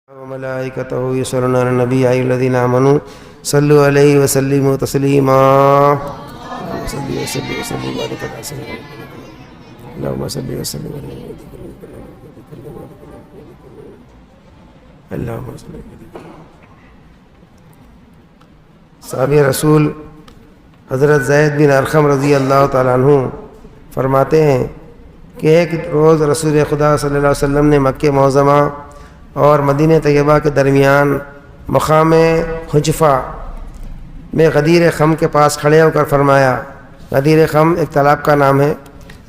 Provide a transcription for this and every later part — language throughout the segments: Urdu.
وملائکتہ یصلون علی النبی یا ایھا الذین آمنوا صلوا علیہ وسلموا تسلیما صلی وسلم وسلم وبارک علی سیدنا اللہم صلی وسلم اللہم صلی صحابی رسول حضرت زید بن ارقم رضی اللہ تعالیٰ عنہ فرماتے ہیں کہ ایک روز رسول خدا صلی اللہ علیہ وسلم نے مکہ معظمہ اور مدینہ طیبہ کے درمیان مقام حجفہ میں غدیر خم کے پاس کھڑے ہو کر فرمایا. غدیر خم ایک تالاب کا نام ہے.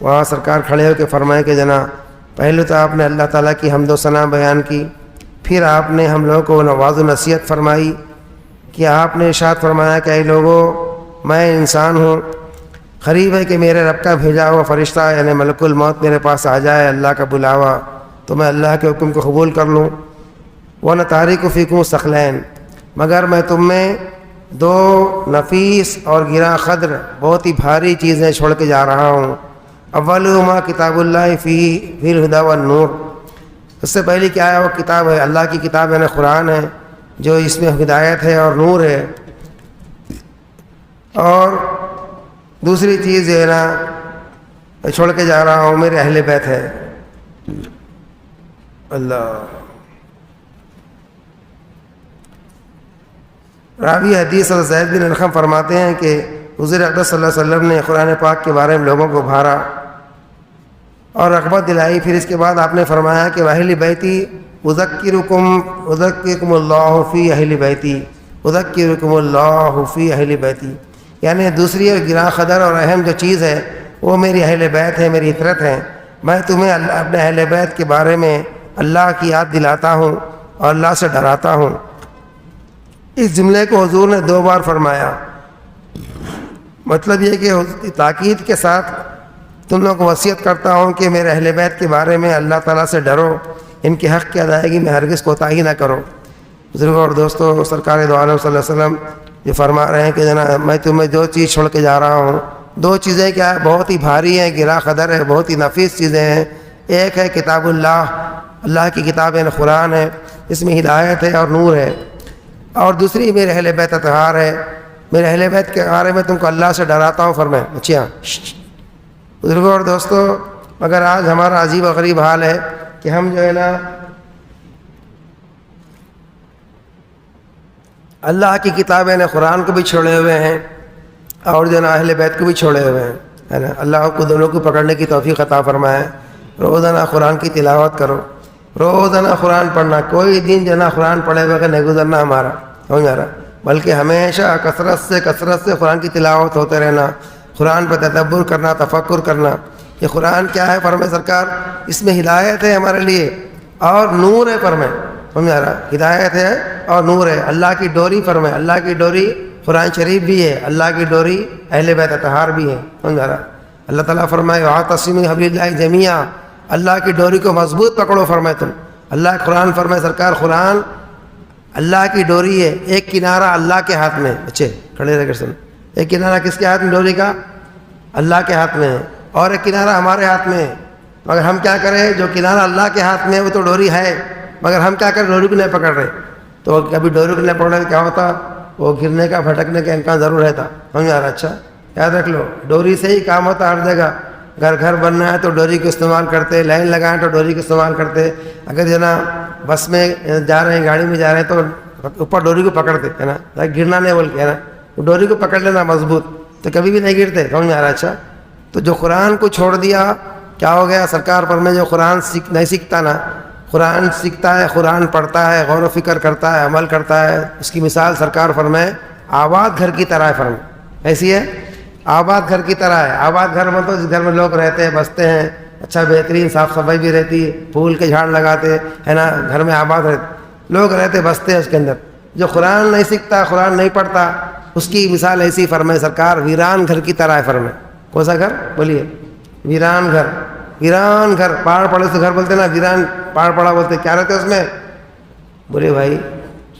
وہاں سرکار کھڑے ہو کے فرمائے کہ جناب پہلے تو آپ نے اللہ تعالیٰ کی حمد و ثنا بیان کی، پھر آپ نے ہم لوگوں کو نواز و نصیحت فرمائی کہ آپ نے ارشاد فرمایا کہ اے لوگو میں انسان ہوں، قریب ہے کہ میرے رب کا بھیجا ہوا فرشتہ یعنی ملک الموت میرے پاس آ جائے، اللہ کا بلاوا، تو میں اللہ کے حکم کو قبول کر لوں. وَنَ تَارِكُ فِيكُمُ ثَقْلَيْنِ، مگر میں تم میں دو نفیس اور گراں قدر بہت ہی بھاری چیزیں چھوڑ کے جا رہا ہوں. اولہما کتاب اللہ فیہ الہدی والنور، اس سے پہلی کیا ہے وہ کتاب ہے اللہ کی کتاب یعنی قرآن ہے جو اس میں ہدایت ہے اور نور ہے. اور دوسری چیز جو ہے نا چھوڑ کے جا رہا ہوں میرے اہل بیت ہے. اللہ راوی حدیث حضرت زید بن ارقم فرماتے ہیں کہ حضور اقدس صلی اللہ علیہ وسلم نے قرآن پاک کے بارے میں لوگوں کو بھارا اور رغبت دلائی. پھر اس کے بعد آپ نے فرمایا کہ اہل بیتی اذکرکم اللہ فی اہل بیتی، اذکرکم اللہ فی اہل بیتی، یعنی دوسری گراں قدر اور اہم جو چیز ہے وہ میری اہل بیت ہے، میری عطرت ہے. میں تمہیں اپنے اہل بیت کے بارے میں اللہ کی یاد دلاتا ہوں اور اللہ سے ڈراتا ہوں. اس جملے کو حضور نے 2 بار فرمایا. مطلب یہ کہ تاکید کے ساتھ تم لوگوں کو وصیت کرتا ہوں کہ میرے اہل بیت کے بارے میں اللہ تعالیٰ سے ڈرو، ان کے حق کی ادائیگی میں ہرگز کوتاہی نہ کرو. بزرگوں اور دوستوں، سرکار دو عالم صلی اللہ علیہ وسلم یہ فرما رہے ہیں کہ جناب میں تمہیں 2 چیز چھوڑ کے جا رہا ہوں. 2 چیزیں کیا ہے بہت ہی بھاری ہیں، گراں قدر ہے، بہت ہی نفیس چیزیں ہیں. ایک ہے کتاب اللہ، اللہ کی کتاب یعنی قرآن ہے، اس میں ہدایت ہے اور نور ہے. اور دوسری میرے اہل بیت اطہار ہے، میرے اہل بیت کے بارے میں تم کو اللہ سے ڈراتا ہوں. فرمائیں اچھا بزرگوں اور دوستوں، مگر آج ہمارا عجیب و غریب حال ہے کہ ہم جو ہے نا اللہ کی کتاب یعنی قرآن کو بھی چھوڑے ہوئے ہیں اور جو ہے نا اہل بیت کو بھی چھوڑے ہوئے ہیں، ہے نا. اللہ کو دونوں کو پکڑنے کی توفیق عطا فرمائے. روزانہ قرآن کی تلاوت کرو، روزانہ قرآن پڑھنا. کوئی دن جو ہے نا قرآن پڑھے بغیر نہیں گزرنا ہمارا، ہو جا رہا، بلکہ ہمیشہ کثرت سے قرآن کی تلاوت ہوتے رہنا، قرآن پہ تدبر کرنا، تفکر کرنا. یہ قرآن کیا ہے فرمائے سرکار، اس میں ہدایت ہے ہمارے لیے اور نور ہے. فرمائے سمجھا رہا، ہدایت ہے اور نور ہے. اللہ کی ڈوری فرمائے، اللہ کی ڈوری قرآن شریف بھی ہے، اللہ کی ڈوری اہل بیت اطہار بھی ہے. سمجھا رہا. اللہ تعالیٰ فرمائے وَاعْتَصِمُوا بِحَبْلِ اللَّهِ جَمِيعًا، اللہ کی ڈوری کو مضبوط پکڑو. فرمائے تم اللہ قرآن فرمائے سرکار قرآن اللہ کی ڈوری ہے، ایک کنارہ اللہ کے ہاتھ میں. بچے کھڑے رہ کر سن، ایک کنارہ کس کے ہاتھ میں ڈوری کا؟ اللہ کے ہاتھ میں ہے، اور ایک کنارہ ہمارے ہاتھ میں ہے. مگر ہم کیا کریں، جو کنارہ اللہ کے ہاتھ میں ہے وہ تو ڈوری ہے، مگر ہم کیا کریں، ڈوری کو نہیں پکڑ رہے. تو کبھی ڈوری کو نہیں پکڑ رہے کیا ہوتا، وہ گرنے کا بھٹکنے کا امکان ضرور رہتا. سمجھا رہا. اچھا یاد رکھ لو، ڈوری سے ہی کام ہوتا ہر جگہ. گھر بننا ہے تو ڈوری کو استعمال کرتے، لائن لگائیں تو ڈوری کو استعمال کرتے. اگر جو نا بس میں جا رہے ہیں، گاڑی میں جا رہے ہیں تو اوپر ڈوری کو پکڑتے ہے نا، گرنا نہیں بول کے ہے نا، ڈوری کو پکڑ لینا مضبوط تو کبھی بھی نہیں گرتے. سمجھ میں آ رہا. اچھا تو جو قرآن کو چھوڑ دیا کیا ہو گیا سرکار پر میں، جو قرآن نہیں سیکھتا نا، قرآن سیکھتا ہے، قرآن پڑھتا ہے، غور و فکر کرتا ہے، عمل کرتا ہے، اس کی مثال سرکار فرمائے آباد گھر کی طرح ہے. فرمائے ایسی ہے، آباد گھر کی طرح ہے. آباد گھر مطلب جس گھر میں لوگ رہتے ہیں، بستے ہیں، اچھا بہترین صاف صفائی بھی رہتی ہے، پھول کے جھاڑ لگاتے ہے نا، گھر میں آباد لوگ رہتے بستے ہیں اس کے اندر. جو قرآن نہیں سیکھتا، قرآن نہیں پڑھتا، اس کی مثال ایسی فرمائے سرکار ویران گھر کی طرح ہے. فرمائے کون سا گھر بولیے؟ ویران گھر. ویران گھر، پہاڑ پڑے سے گھر بولتے نا، ویران پہاڑ پڑا بولتے. کیا رہتے اس میں؟ بولے بھائی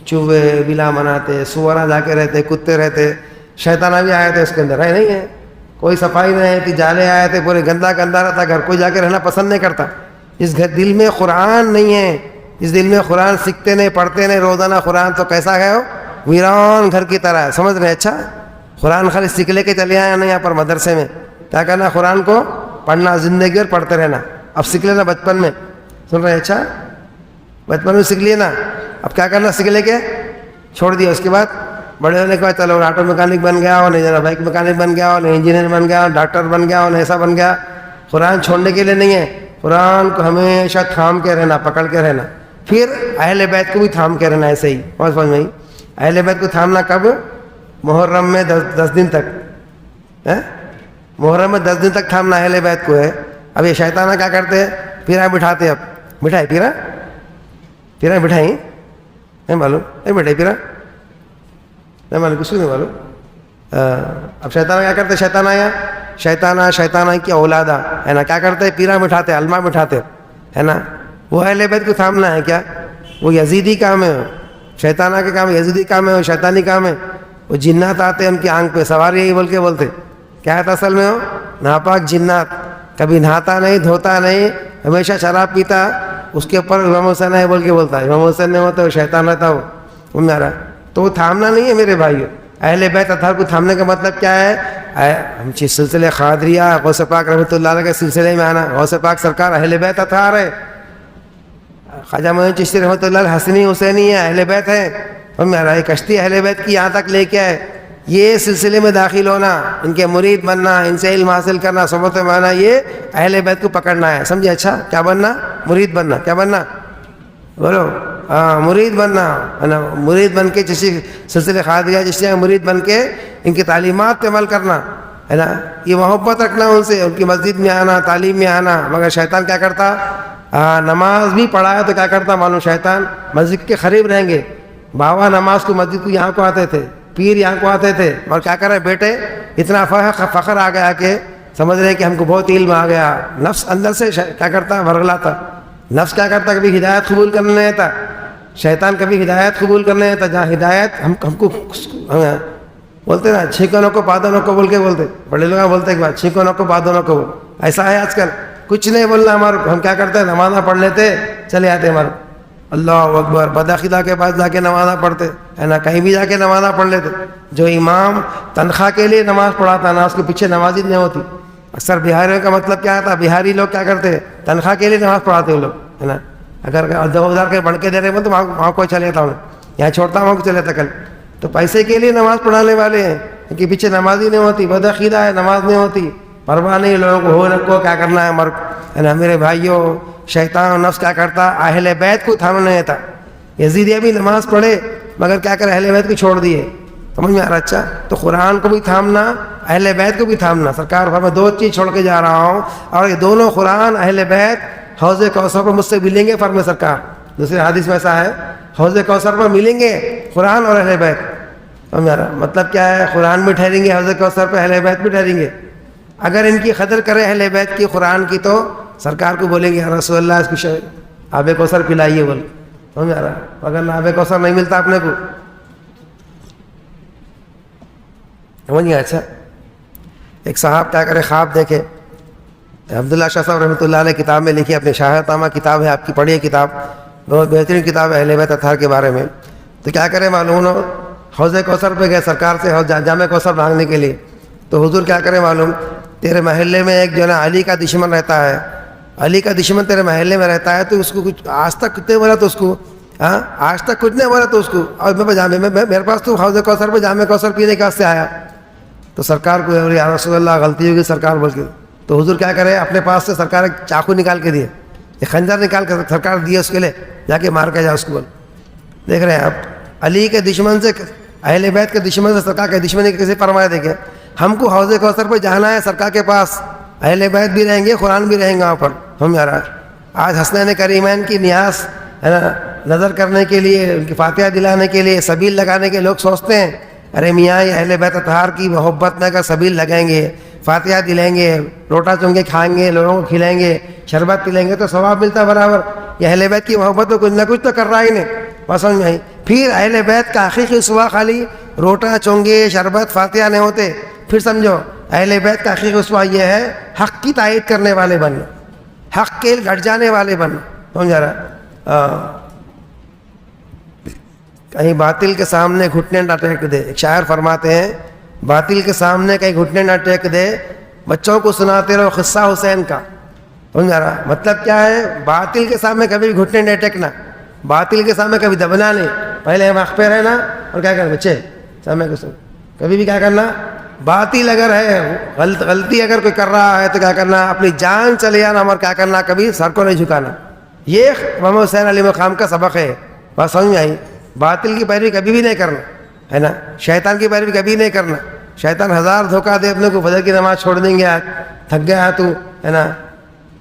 چوہے بلا مناتے، سورا جا کے رہتے، کتے رہتے، شیطانہ بھی آئے تھے اس کے اندر، ہے نہیں ہے؟ کوئی صفائی نہیں تھی، جالے آئے تھے، پورے گندا رہتا گھر، کوئی جا کے رہنا پسند نہیں کرتا. اس گھر دل میں قرآن نہیں ہے، اس دل میں قرآن سیکھتے نہیں پڑھتے نہیں روزانہ قرآن تو کیسا ہے وہ ویران گھر کی طرح ہے. سمجھ رہے ہیں؟ اچھا قرآن خالی سیکھ لے کے چلے آئے نا یہاں پر مدرسے میں, کیا کرنا قرآن کو پڑھنا زندگی اور پڑھتے رہنا. اب سیکھ لینا بچپن میں, سن رہے ہیں؟ اچھا بچپن میں سیکھ لیے نا, اب کیا کرنا سیکھ لے کے چھوڑ دیا. اس کے بعد بڑے ہونے کے بعد چلو آٹو میکینک بن گیا ہو, نہیں جانا بائک میکینک بن گیا ہو, نہیں انجینئر بن گیا ہو, ڈاکٹر بن گیا ہو, نہیں ایسا بن گیا. قرآن چھوڑنے کے لیے نہیں ہے, قرآن کو ہمیشہ تھام کے رہنا, پکڑ کے رہنا. پھر اہل بیت کو بھی تھام کے رہنا. ایسے ہی سمجھ میں اہل بیت کو تھامنا کب؟ محرم میں 10 دن تک, محرم میں 10 دن تک تھامنا اہل بیت کو ہے. اب یہ شیطانہ کیا کرتے ہیں, پیرا بٹھاتے, اب بٹھائے پیرا بٹھائی نہیں معلوم, نہیں بٹھائی پیرا نہیں معلوم, کس کو نہیں معلوم. اب شیطانہ کیا کرتے, شیطانہ کی اولادہ ہے نا, کیا کرتے, پیرا بٹھاتے, علماء بٹھاتے ہے نا. وہ اہل بیت کو تھامنا ہے کیا؟ وہ یزیدی کام ہے, شیطانہ کے کام یزیدی کام ہے, وہ شیطانی کام ہے. وہ جنات آتے ہیں ان کی آنکھ پہ سوار, یہی بول کے بولتے کیا ہے اصل میں, وہ ناپاک جنات, کبھی نہاتا نہیں دھوتا نہیں, ہمیشہ شراب پیتا, اس کے اوپر امام حسین ہے بول کے بولتا ہے. امام حسین نہیں ہوتا وہ شیطان رہتا, وہ میرا. تو وہ تھامنا نہیں ہے میرے بھائیو. اہل بیت اطہار کو تھامنے کا مطلب کیا ہے؟ ہم سلسلے قادریہ غوث پاک رحمۃ اللہ علیہ کے سلسلے میں آنا. غوث پاک سرکار اہل بیت اطہار ہے. خواجہ معین چشتی رحمۃ اللہ علیہ حسنی حسینی ہے, اہل بیت ہے. میرا کشتی اہل بیت کی یہاں تک لے کے آئے. یہ سلسلے میں داخل ہونا, ان کے مرید بننا, ان سے علم حاصل کرنا, صحبت میں آنا, یہ اہل بیت کو پکڑنا ہے. سمجھے؟ اچھا کیا بننا؟ مرید بننا. کیا بننا بولو؟ مرید بننا ہے نا. مرید بن کے جیسے سلسلے قادریہ جیسے مرید بن کے ان کی تعلیمات پہ عمل کرنا ہے نا. یہ محبت رکھنا ان سے, ان کی مسجد میں آنا, تعلیم میں آنا. مگر شیطان کیا کرتا, نماز بھی پڑھایا تو کیا کرتا معلوم, شیطان مسجد کے قریب رہیں گے. بابا نماز کو مسجد کو یہاں کو آتے تھے, پیر یہاں کو آتے تھے, اور کیا کر رہے بیٹے, اتنا فخر آ گیا کہ سمجھ رہے کہ ہم کو بہت علم آ گیا. نفس اندر سے کیا کرتا, ورگلاتا. نفس کیا کرتا, کبھی ہدایت قبول کرنے نہیں آتا. شیطان کبھی ہدایت قبول کرنے نہیں آتا. جہاں ہدایت ہم کو بولتے نا چھینکوں کو پادونوں کو بول کے بولتے, بڑے لوگ بولتے کہ بات چھینکوں کو پادونوں کو. ایسا ہے آج کل, کچھ نہیں بولنا ہمارا. ہم کیا کرتے ہیں, نمازہ پڑھ لیتے چلے آتے ہمارا, اللہ اکبر, بدعقیدہ کے پاس جا کے نمازہ پڑھتے ہے نا, کہیں بھی جا کے نمازہ پڑھ لیتے. جو امام تنخواہ کے لیے نماز پڑھاتا نا, اس کے پیچھے نمازی نہیں ہوتی. اکثر بہاریوں کا مطلب کیا تھا, بہاری لوگ کیا کرتے ہیں, تنخواہ کے لیے نماز پڑھاتے ہیں لوگ ہے نا. اگر 2000 کے بڑھ کے دے رہے ہیں تو وہاں کو چلے جاتا ہوں, یہاں چھوڑتا ہوں, وہاں کو چلے جاتا کل. تو پیسے کے لیے نماز پڑھانے والے ہیں, ان کے پیچھے نمازی نہیں ہوتی, بدعقیدہ ہے, نماز نہیں ہوتی, پرواہ نہیں لوگوں کو, ہو رکھو کیا کرنا ہے مرد ہے نا. میرے بھائیوں, شیطان و نفس کیا کرتا, اہل بیت کو تھامنا نہیں تھا. یزیدیہ بھی نماز پڑھے مگر کیا کرے, اہل بیت کو چھوڑ دیے. سمجھ میں آ رہا؟ اچھا تو قرآن کو بھی تھامنا, اہل بیت کو بھی تھامنا. سرکار میں 2 چیز چھوڑ کے جا رہا ہوں, اور یہ دونوں قرآن اہل بیت حوض کوثر پر مجھ سے ملیں گے. فرمائے سرکار, دوسرے حدیث میں ایسا ہے, حوض کوثر پر ملیں گے قرآن اور اہل بیت. سمجھ آ رہا؟ مطلب کیا ہے, قرآن بھی ٹھہریں گے حوض کوثر پہ, اہل بیت بھی ٹھہریں گے. اگر ان کی قدر کرے اہل بیت کی, قرآن کی, تو سرکار کو بولیں گے یا رسول اللہ اس کی آب کوثر پلائیے بول. سمجھ آ رہا؟ اگر آب کوثر نہیں ملتا اپنے کو, سمجھ گیا؟ اچھا ایک صاحب کیا کرے, خواب دیکھے. عبداللہ شاہ صاحب رحمۃ اللہ علیہ کتاب میں لکھی, اپنے شاہتامہ کتاب ہے, آپ کی پڑھیے کتاب, بہت بہترین کتاب ہے اہل بیت اطہار کے بارے میں. تو کیا کرے معلوم, حوض کوثر پہ گئے سرکار سے جامع کوثر مانگنے کے لیے. تو حضور کیا کرے معلوم, تیرے محلے میں ایک جو ہے نا علی کا دشمن رہتا ہے, علی کا دشمن تیرے محلے میں رہتا ہے, تو اس کو کچھ آج تک کتنے بولا تو اس کو, آج تک کچھ نہیں بولا تو اس کو, اور میں میرے پاس تو حوض کوثر پہ جامع کوثر پینے کے واسطے آیا. تو سرکار کو یا رسول اللہ غلطی ہوگی سرکار بول کے. تو حضور کیا کرے, اپنے پاس سے سرکار ایک چاقو نکال کے دیے, ایک خنجر نکال کر سرکار دیے اس کے لیے, جا کے مار کے جا اس کو. بول دیکھ رہے ہیں آپ, علی کے دشمن سے, اہل بیت کے دشمن سے سرکار کے دشمنی کیسے فرمایا. دیکھیں ہم کو حوض کوثر پہ جانا ہے سرکار کے پاس, اہل بیت بھی رہیں گے, قرآن بھی رہیں گے وہاں پر. ہم یار آج حسنین کریمین کی نیاز ہے نا نظر کرنے کے لیے, ان کی فاتحہ دلانے کے لیے, سبیل لگانے کے لوگ سوچتے ہیں ارے میاں یہ اہل بیت اطہار کی محبت میں اگر سبیل لگائیں گے, فاتحہ دلائیں گے, روٹا چونگے کھائیں گے, لوگوں کو کھلائیں گے, شربت پلائیں گے, تو ثواب ملتا برابر. یہ اہل بیت کی محبت تو کچھ نہ کچھ تو کر رہا ہی نہیں. پسند نہیں. پھر اہل بیت کا حقیقی اسوا خالی روٹا چونگے شربت فاتحہ نہیں ہوتے. پھر سمجھو اہل بیت کا حقیقی اسوا یہ ہے حق کی تائید کرنے والے بننا, حق کے گھٹ جانے والے بننا. سمجھا رہا؟ کہیں باطل کے سامنے گھٹنے نہ ٹیک دے. ایک شاعر فرماتے ہیں باطل کے سامنے کہیں گھٹنے نہ ٹیک دے, بچوں کو سناتے رہو قصہ حسین کا. سمجھ آ رہا مطلب کیا ہے؟ باطل کے سامنے کبھی بھی گھٹنے نہیں ٹیکنا, باطل کے سامنے کبھی دبنا نہیں, پہلے وقت پہ رہنا. اور کیا کرنا بچے سامنے کو کبھی بھی کیا کرنا, باطل اگر ہے غلطی اگر کوئی کر رہا ہے تو کیا کرنا, اپنی جان چلے جانا اور کیا کرنا, کبھی سر کو نہیں جھکانا. یہ امام حسین علیہ السلام کا سبق ہے. بات سمجھ میں آئی؟ باطل کی پیروی کبھی بھی نہیں کرنا ہے نا, شیطان کی پیروی کبھی نہیں کرنا. شیطان ہزار دھوکہ دے اپنے کو, فجر کی نماز چھوڑ دیں گے, تھک گیا تو ہے نا,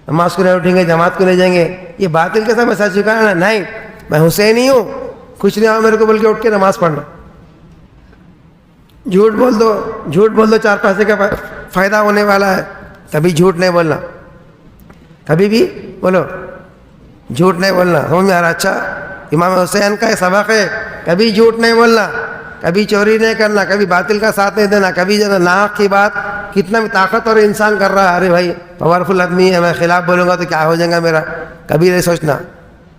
نماز کو نہیں اٹھیں گے, جماعت کو نہیں جائیں گے. یہ باطل کے ساتھ میں سچ چکا نہیں, میں حسینی ہوں, کچھ نہیں ہوا میرے کو بلکہ اٹھ کے نماز پڑھنا. جھوٹ بول دو 4 پیسے کا فائدہ ہونے والا ہے, کبھی جھوٹ نہیں بولنا, کبھی بھی بولو جھوٹ نہیں بولنا. سمجھ میں آ رہا؟ اچھا امام حسین کا یہ سبق ہے, کبھی جھوٹ نہیں بولنا, کبھی چوری نہیں کرنا, کبھی باطل کا ساتھ نہیں دینا, کبھی جو ناحق کی بات کتنا بھی طاقت اور انسان کر رہا ہے, ارے بھائی پاورفل آدمی ہے, میں خلاف بولوں گا تو کیا ہو جائے گا میرا, کبھی نہیں سوچنا.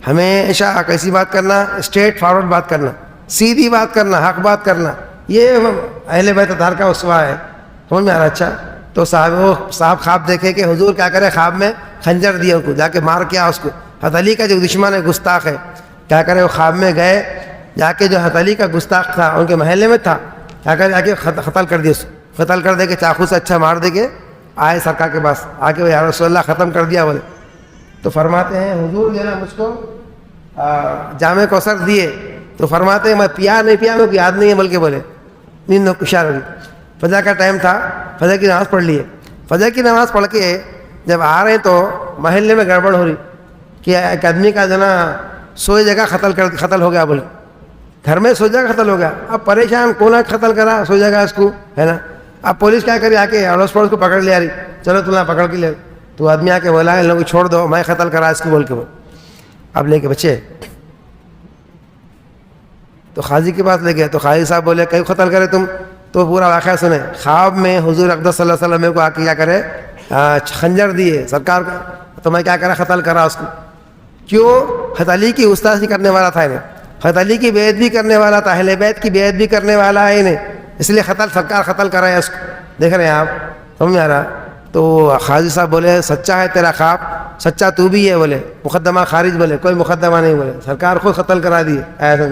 ہمیشہ کیسی بات کرنا, اسٹریٹ فارورڈ بات کرنا, سیدھی بات کرنا, حق بات کرنا. یہ اہل بیت اطہار کا اسوہ ہے. سمجھ میں آ رہا؟ اچھا تو صاحب خواب دیکھے کہ حضور کیا کرے, خواب میں خنجر دیا ان کو, جا کے مار کیا اس کو. حضرت علی کا جو دشمن ہے, گستاخ ہے, کیا کرے وہ خواب میں گئے, جا کے جو حضرت علی کا گستاخ تھا ان کے محلے میں تھا, کیا کرے جا کے قتل کر دیا اس کو, قتل کر دے کے چاقو سے اچھا مار دے کے آئے سرکار کے پاس, آ کے یا رسول اللہ ختم کر دیا بولے. تو فرماتے ہیں حضور جو ہے نا مجھ کو جامع کوثر دیے, تو فرماتے ہیں میں پیا نہیں پیا, میرے کو یاد نہیں ہے, بلکہ بولے نیند کشار ہوئی. فجر کا ٹائم تھا, فجر کی نماز پڑھ لیے. فجر کی نماز پڑھ کے جب آ رہے ہیں تو محلے میں گڑبڑ ہو رہی کہ ایک آدمی کا جو نا سوئی جگہ قتل ہو گیا, بولے گھر میں سوئی جگہ قتل ہو گیا. اب پریشان, کون قتل کرا سوئی جگہ اس کو, ہے نا. اب پولیس کیا کری, آ کے اڑوس پڑوس کو پکڑ لے, آ رہی چلو تمہیں پکڑ کے لے. تو آدمی آ کے بولا ان لوگوں کو چھوڑ دو, میں قتل کرا اس کو بول کے. اب لے کے بچے تو قاضی کے پاس لے گئے. تو قاضی صاحب بولے کہیں قتل کرے تم؟ تو پورا واقعہ سنے. خواب میں حضور اقدس صلی اللہ علیہ وسلم کو آ کے کیا کرے, خنجر دیے سرکار کا, تو میں کیا کرا, قتل کرا اس کو. کیوں؟ حضرت علی کی استاذی کرنے والا تھا انہیں, حضرت علی کی بیعت بھی کرنے والا تھا, اہل بیت کی بیعت بھی کرنے والا ہے انہیں, اس لیے سرکار قتل کرا ہے اس کو. دیکھ رہے ہیں آپ, سمجھ آ رہا؟ تو قاضی صاحب بولے سچا ہے تیرا خواب, سچا تو بھی ہے, بولے مقدمہ خارج, بولے کوئی مقدمہ نہیں, بولے سرکار خود قتل کرا دیے. ایسا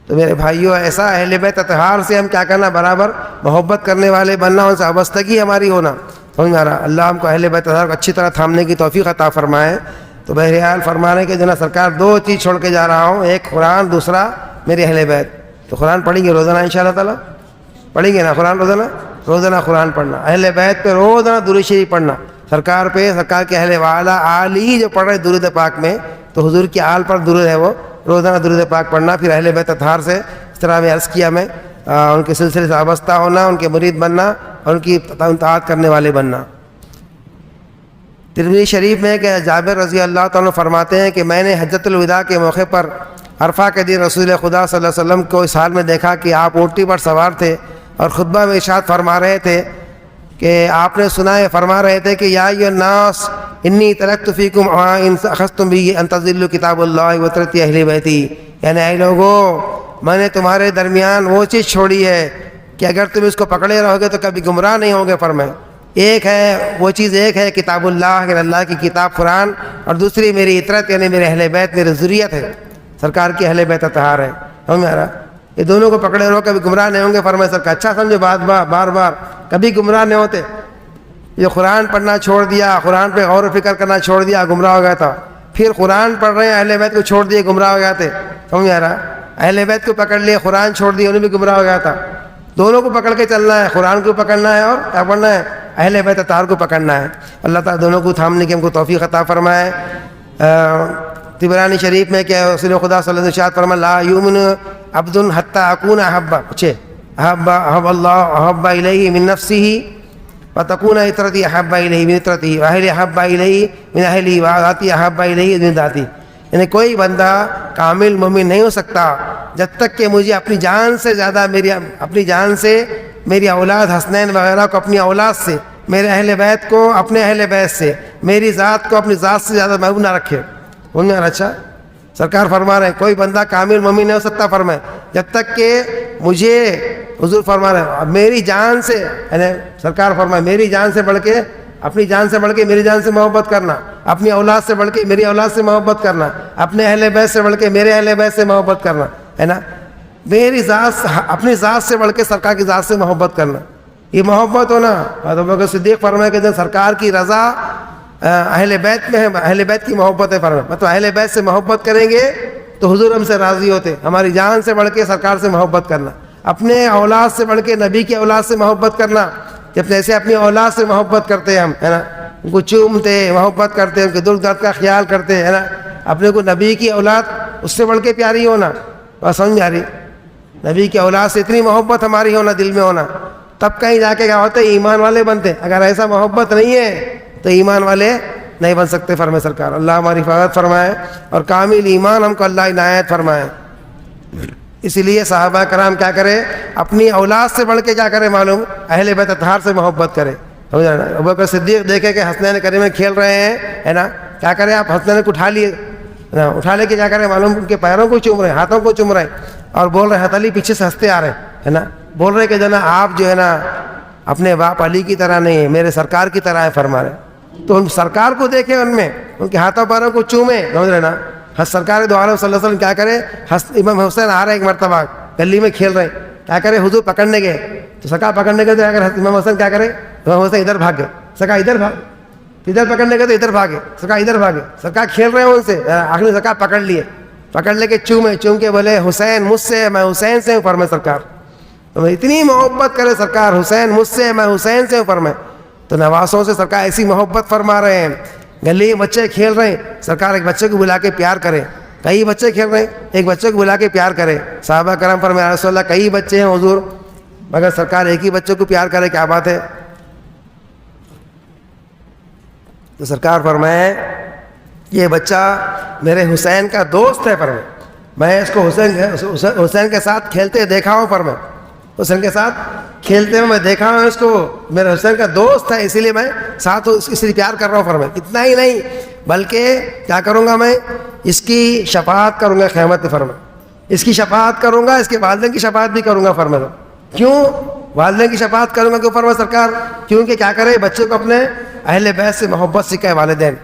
تو میرے بھائیوں, ایسا اہل بیت اطہار سے ہم کیا کرنا, برابر محبت کرنے والے بننا, ان سے وابستگی ہماری ہونا. سمجھ آ رہا؟ اللہ ہم کو اہل بیت اطہار کو اچھی طرح تھامنے کی توفیق عطا فرمائے. تو بہرحال فرمانے کے جو نا سرکار 2 چیز چھوڑ کے جا رہا ہوں, ایک قرآن, دوسرا میرے اہل بیت. تو قرآن پڑھیں گے روزانہ انشاءاللہ تعالیٰ, پڑھیں گے نا قرآن روزانہ قرآن پڑھنا, اہل بیت پہ روزانہ درود شریف پڑھنا, سرکار پہ, سرکار کے اہل والا آل ہی جو پڑھ رہے درود پاک میں, تو حضور کی آل پر درود ہے, وہ روزانہ درود پاک پڑھنا. پھر اہل بیت اطہار سے اس طرح میں عرض کیا, میں ان کے سلسلے سے وابستہ ہونا, ان کے مرید بننا, اور ان کی اطاعت کرنے والے بننا. ترمذی شریف میں کہ جابر رضی اللہ تعالیٰ فرماتے ہیں کہ میں نے حجۃ الوداع کے موقع پر عرفہ کے دن رسول خدا صلی اللہ علیہ وسلم کو اس حال میں دیکھا کہ آپ اونٹی پر سوار تھے, اور خطبہ میں ارشاد فرما رہے تھے کہ آپ نے سنا ہے, فرما رہے تھے کہ یا ایھا الناس انی ترکت فیکم ان اخذتم به ان تضلوا کتاب اللہ و ترک اہل بیتی, یعنی اے لوگوں میں نے تمہارے درمیان وہ چیز چھوڑی ہے کہ اگر تم اس کو پکڑے رہو گے تو کبھی گمراہ نہیں ہوگے. فرمائے ایک ہے وہ چیز, ایک ہے کتاب اللہ, کہ اللہ کی کتاب قرآن, اور دوسری میری اطرت یعنی میرے اہل بیت, میری ذریت ہے, سرکار کی اہل بیت اطہار ہے. سمجھ آ رہا؟ یہ دونوں کو پکڑے رہو کبھی گمراہ نہیں ہوں گے. فرمائے سرکار اچھا سمجھو, بار بار کبھی گمراہ نہیں ہوتے. یہ قرآن پڑھنا چھوڑ دیا, قرآن پہ غور و فکر کرنا چھوڑ دیا, گمراہ ہو گیا تھا. پھر قرآن پڑھ رہے ہیں, اہل بیت کو چھوڑ دیے, گمراہ ہو گئے تھے. سمجھ آ رہا؟ اہل بیت کو پکڑ لیے, قرآن چھوڑ دیے, انہیں بھی گمراہ ہو گیا تھا. دونوں کو پکڑ کے چلنا ہے, قرآن کو پکڑنا ہے اور کیا پڑھنا ہے, اہل بیت اطہار کو پکڑنا ہے. اللہ تعالیٰ دونوں کو تھامنے کی ہم کو توفیق عطا فرمائے. طبرانی شریف میں کہ رسول خدا صلی اللہ علیہ وسلم فرمایا لا یؤمن عبد حتی اکون احب اللہ احب الیہ من نفسہ وتکون اطرتی احب الیہ من اطرتی واہلی احب الیہ من اہلی وذاتی احب الیہ من ذاتی. یعنی کوئی بندہ کامل مومن نہیں ہو سکتا جب تک کہ مجھے اپنی جان سے زیادہ, اپنی جان سے, میری اولاد حسنین وغیرہ کو اپنی اولاد سے, میرے اہل بیت کو اپنے اہل بیت سے, میری ذات کو اپنی ذات سے زیادہ محبوب نہ رکھے. ان میں اچھا سرکار فرما رہے ہیں کوئی بندہ کامل مومن نہیں ہو سکتا فرمائے جب تک کہ مجھے، حضور فرما رہے ہیں میری جان سے، یعنی سرکار فرمائے میری جان سے بڑھ کے، اپنی جان سے بڑھ کے میری جان سے محبت کرنا، اپنی اولاد سے بڑھ کے میری اولاد سے محبت کرنا، اپنے اہل بیت سے بڑھ کے میرے اہل بیت سے محبت کرنا، ہے نا، میری ذات، اپنی ذات سے بڑھ کے سرکار کی ذات سے محبت کرنا، یہ محبت ہونا۔ ابوبکر صدیق فرمائے کہ جب سرکار کی رضا اہل بیت میں ہے، اہل بیت کی محبت ہے فرمائے، مطلب اہل بیت سے محبت کریں گے تو حضور ہم سے راضی ہوتے، ہماری جان سے بڑھ کے سرکار سے محبت کرنا، اپنے اولاد سے بڑھ کے نبی کی اولاد سے محبت کرنا، جب جیسے اپنی اولاد سے محبت کرتے ہیں ہم، ہے نا، ان کو چومتے، محبت کرتے، ان کے دکھ درد کا خیال کرتے، ہے نا، اپنے کو نبی کی اولاد اس سے بڑھ کے پیاری ہونا، بس سمجھ آ رہی، نبی کی اولاد سے اتنی محبت ہماری ہونا، دل میں ہونا، تب کہیں جا کے کیا ہوتے ایمان والے بنتے، اگر ایسا محبت نہیں ہے تو ایمان والے نہیں بن سکتے فرمائے سرکار۔ اللہ ہماری حفاظت فرمائے اور کامل ایمان ہم کو اللہ عنایت فرمائے۔ اسی لیے صحابہ کرام کیا کرے، اپنی اولاد سے بڑھ کے کیا کرے معلوم، اہل بیت اطہار سے محبت کرے۔ ابوبکر صدیق دیکھے کہ حسنین کریمین کھیل رہے ہیں، ہے نا، کیا کرے آپ حسنین کو اٹھا لیے، اٹھا لے کے کیا کرے معلوم، ان کے پیروں کو چوم رہے ہیں، ہاتھوں کو چوم رہے ہیں، اور بول رہے ہیں علی پیچھے سے ہنستے آ رہے ہیں، ہے نا، بول رہے کہ جو ہے نا آپ جو ہے نا اپنے باپ علی کی طرح نہیں ہے، میرے سرکار کی طرح ہے فرما رہے۔ تو ان سرکار کو دیکھیں، ان میں ان کے ہاتھوں پیروں کو چومیں، سمجھ رہے نا، سرکار دو عالم صلی اللہ علیہ وسلم کیا کرے، امام حسین آ رہے ہیں ایک مرتبہ گلی میں کھیل رہے ہیں، کیا کرے حضور پکڑنے گئے تو سرکار پکڑنے گئے تو اگر امام حسین کیا کرے، امام حسین ادھر بھاگ گئے، سرکار ادھر بھاگ، ادھر پکڑنے گئے تو ادھر بھاگے، سرکار ادھر بھاگے، سرکار کھیل رہے ہیں ان سے، آخری سرکار پکڑ لیے، پکڑ لے کے چوم کے بولے حسین مجھ سے، میں حسین سے ہوں فرمائے سرکار، تو اتنی محبت کرے سرکار، حسین مجھ سے، میں حسین سے ہوں فرمائے۔ تو نواسوں سے سرکار ایسی محبت فرما رہے ہیں، گلی میں بچے کھیل رہے ہیں، سرکار ایک بچے کو بلا کے پیار کرے، کئی بچے کھیل رہے ہیں، ایک بچے کو بلا کے پیار کرے، صحابہ کرام فرمایا رسول اللہ کئی بچے ہیں حضور، مگر سرکار ایک ہی بچے کو پیار کرے، کیا بات ہے؟ تو سرکار فرمائے یہ بچہ میرے حسین کا دوست ہے فرمائے، میں اس کو حسین کے ساتھ کھیلتے دیکھا ہوں فرمائے، حسین کے ساتھ کھیلتے ہوئے میں دیکھا ہوں اس کو، میرے حسین کا دوست ہے، اسی لیے میں ساتھ اس لیے پیار کر رہا ہوں فرمائے۔ اتنا ہی نہیں بلکہ کیا کروں گا، میں اس کی شفاعت کروں گا قیامت میں فرمائے، اس کی شفاعت کروں گا، اس کے والدین کی شفاعت بھی کروں گا فرمائے۔ کیوں والدین کی شفاعت کروں گا کیوں فرمائے سرکار؟ کیونکہ کیا کرے بچے کو اپنے اہل بیت سے محبت سکھائے والدین،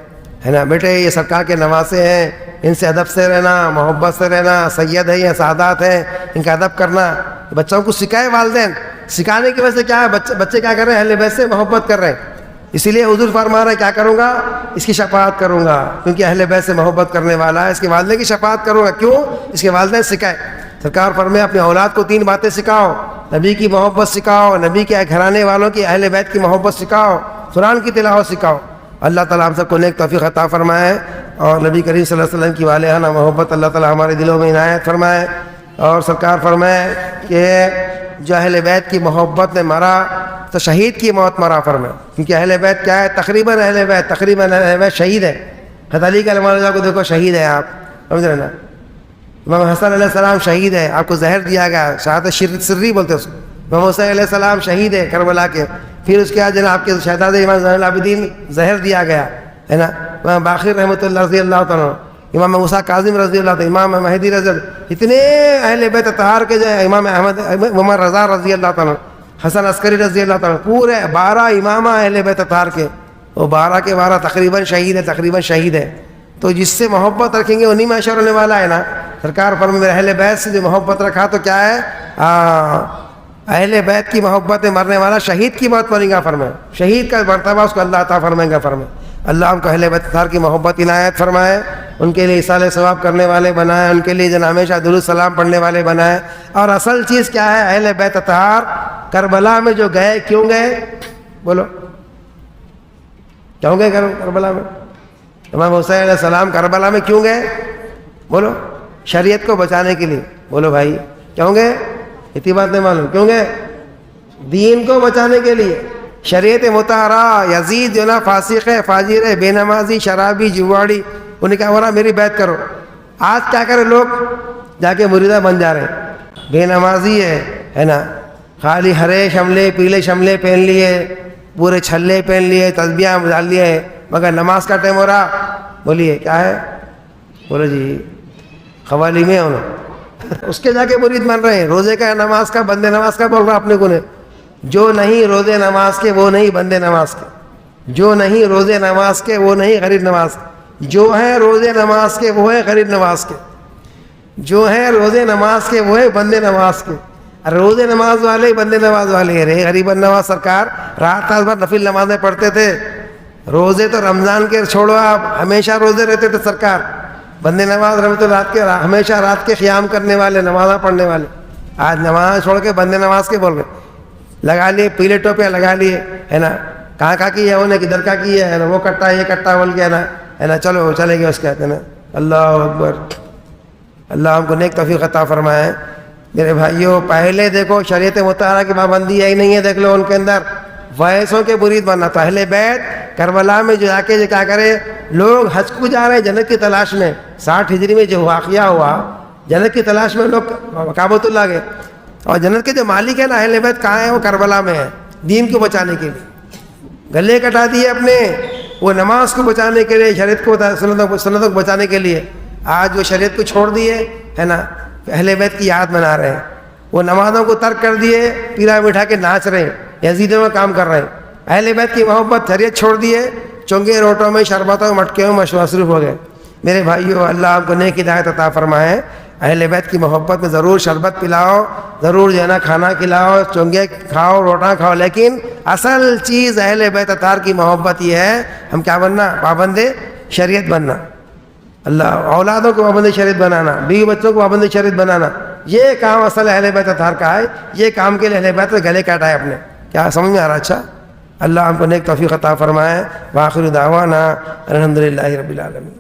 ہے نا، بیٹے یہ سرکار کے نواسے ہیں، ان سے ادب سے رہنا، محبت سے رہنا، سید ہے یا سعادات ہیں، ان کا ادب کرنا، بچوں کو سکھائے والدین، سکھانے کی وجہ سے کیا ہے بچے کیا کر رہے ہیں، اہل بیت سے محبت کر رہے ہیں، اسی لیے حضور فرما رہے ہیں کیا کروں گا، اس کی شفاعت کروں گا، کیونکہ اہل بیت سے محبت کرنے والا ہے، اس کے والدین کی شفاعت کروں گا، کیوں؟ اس کے والدین سکھائے۔ سرکار فرمائے اپنے اولاد کو 3 باتیں سکھاؤ، نبی کی محبت سکھاؤ، نبی کے گھرانے والوں کی اہل بیت کی محبت سکھاؤ، قرآن کی تلاوت سکھاؤ۔ اللہ تعالیٰ ہم سب کو نیک توفیق عطا فرمائے، اور نبی کریم صلی اللہ علیہ وسلم کی والہانہ محبت اللہ تعالیٰ ہمارے دلوں میں عنایت فرمائے۔ اور سرکار فرمائے کہ جو اہل بیت کی محبت میں مرا تو شہید کی موت مرا فرمائے، کیونکہ اہل بیت کیا ہے، تقریباً اہل بیت شہید ہے۔ حضرت علی کا اللہ کو دیکھو شہید ہے، آپ سمجھ رہے نا، امام حسن علیہ السلام شہید ہے، آپ کو زہر دیا گیا، شہادت سری بولتے ہیں اس کو۔ امام حسین علیہ السلام شہید ہے کربلا کے، پھر اس کے بعد جناب کے شہزادہ امام زین العابدین زہر دیا گیا، ہے نا، امام باقر رحمۃ اللہ رضی اللہ تعالیٰ، امام موسیٰ کاظم رضی اللہ تعالیٰ، امام مہدی رضی اللہ، اتنے اہل بیت اطہار کے جو ہے، امام احمد عمر رضا رضی اللہ تعالیٰ، حسن عسکری رضی اللہ تعالیٰ، پورے 12 امامہ اہل بیت اطہار کے، وہ 12 کے 12 تقریباً شہید ہے۔ تو جس سے محبت رکھیں گے انہی میں اشر ہونے والا ہے نا۔ سرکار فرمائے میرے اہل بیت سے جو محبت رکھا تو کیا ہے، اہل بیت کی محبت میں مرنے والا شہید کی موت مرے گا فرمائے، شہید کا مرتبہ اس کو اللہ عطا فرمائے گا فرمائے۔ اللہ ہم کو اہل بیت اطہار کی محبت عنایت فرمائے، ان کے لیے ایصال ثواب کرنے والے بنائے، ان کے لیے جن ہمیشہ درود سلام پڑھنے والے بنائے۔ اور اصل چیز کیا ہے، اہل بیت اطہار کربلا میں جو گئے، کیوں گئے بولو، کیوں گئے کربلا میں؟ امام حسین علیہ السلام کربلا میں کیوں گئے بولو؟ شریعت کو بچانے کے لیے، بولو بھائی کیوں گئے؟ اتنی بات نہیں معلوم کیوں گئے؟ دین کو بچانے کے لیے۔ شریعت مطہرہ، یزید جو نا فاسق ہے، فاجر ہے، بے نمازی، شرابی، جواڑی، انہیں کیا ہو رہا میری بیعت کرو۔ آج کیا کرے لوگ، جا کے مریدہ بن جا رہے ہیں، بے نمازی ہے نا، خالی ہرے شملے پیلے شملے پہن لیے، پورے چھلے پہن لیے، تسبیحاں ڈال لیے، مگر نماز کا ٹائم ہو رہا، بولیے کیا ہے، بولو جی قوالی میں انہوں اس کے جا کے مرید بن رہے ہیں. روزے کا نماز کا بندے نماز کا بول رہا اپنے کو نے. جو نہیں روزے نماز کے وہ نہیں بندے نماز کے, جو نہیں روزے نماز کے وہ نہیں غریب نماز کے, جو ہیں روزے نماز کے وہ ہے غریب نماز کے, جو ہیں روزے نماز کے وہ ہے بندے نماز کے. روزے نماز والے بندے نماز والے رہے. غریب نواز سرکار رات رات بھر نفل نمازیں پڑھتے تھے. روزے تو رمضان کے چھوڑو آپ, ہمیشہ روزے رہتے تھے سرکار. بندے نماز رحمت اللہ رات کے ہمیشہ رات کے قیام کرنے والے, نمازاں پڑھنے والے. آج نماز چھوڑ کے بندے نماز کے بول رہے, لگا لیے پیلے ٹوپیاں لگا لیے ہے نا, کہاں کی ہے انہیں کدھر کا کی ہے نا, وہ کٹا یہ کٹا بول کے ہے نا چلو چلے گئے اس کہتے ہیں نا. اللہ اکبر. اللہ ہم کو نیک توفیق عطا فرمائے. میرے بھائیوں پہلے دیکھو شریعت مطہرہ کی پابندی ہے ہی نہیں ہے, دیکھ لو ان کے اندر ویسوں کے مرید بننا. تو اہل بیت کربلا میں جو جا کے کیا کرے, لوگ حج کو جا رہے ہیں جنت کی تلاش میں. 60 ہجری میں جو واقعہ ہوا جنت کی تلاش میں لوگ کعبۃ اللہ گئے, اور جنت کے جو مالک ہے نا اہل بیت کہاں ہے, وہ کربلا میں ہے. دین کو بچانے کے لیے گلے کٹا دیے اپنے, وہ نماز کو بچانے کے لیے, شریعت کو سنتوں کو بچانے کے لیے. آج وہ شریعت کو چھوڑ دیے ہے نا, اہل بیت کی یاد منا رہے ہیں. وہ نمازوں کو ترک کر دیے, پیرا بٹھا کے ناچ رہے ہیں, یزیدوں میں کام کر رہے ہیں. اہل بیت کی محبت شریعت چھوڑ دیے, چونگے روٹوں میں شربتوں مٹکیوں میں مصروف ہو گئے. میرے بھائیوں اللہ آپ کو نیک ہدایت عطا فرمائے. اہل بیت کی محبت میں ضرور شربت پلاؤ, ضرور جو ہے نا کھانا کھلاؤ, چونگے کھاؤ, روٹاں کھاؤ, لیکن اصل چیز اہل بیت اطہار کی محبت یہ ہے ہم کیا بننا, پابند شریعت بننا. اللہ اولادوں کو پابند شریعت بنانا, بیوی بچوں کو پابند شریعت بنانا, یہ کام اصل اہل بیت اطہار کا ہے. یہ کام کے لیے اہل بیت گلے کاٹا ہے اپنے. کیا سمجھ میں آ رہا؟ اچھا اللہ ہم کو نیک توفیق عطا فرمائے. وآخر دعوانا الحمدللہ رب العالمین.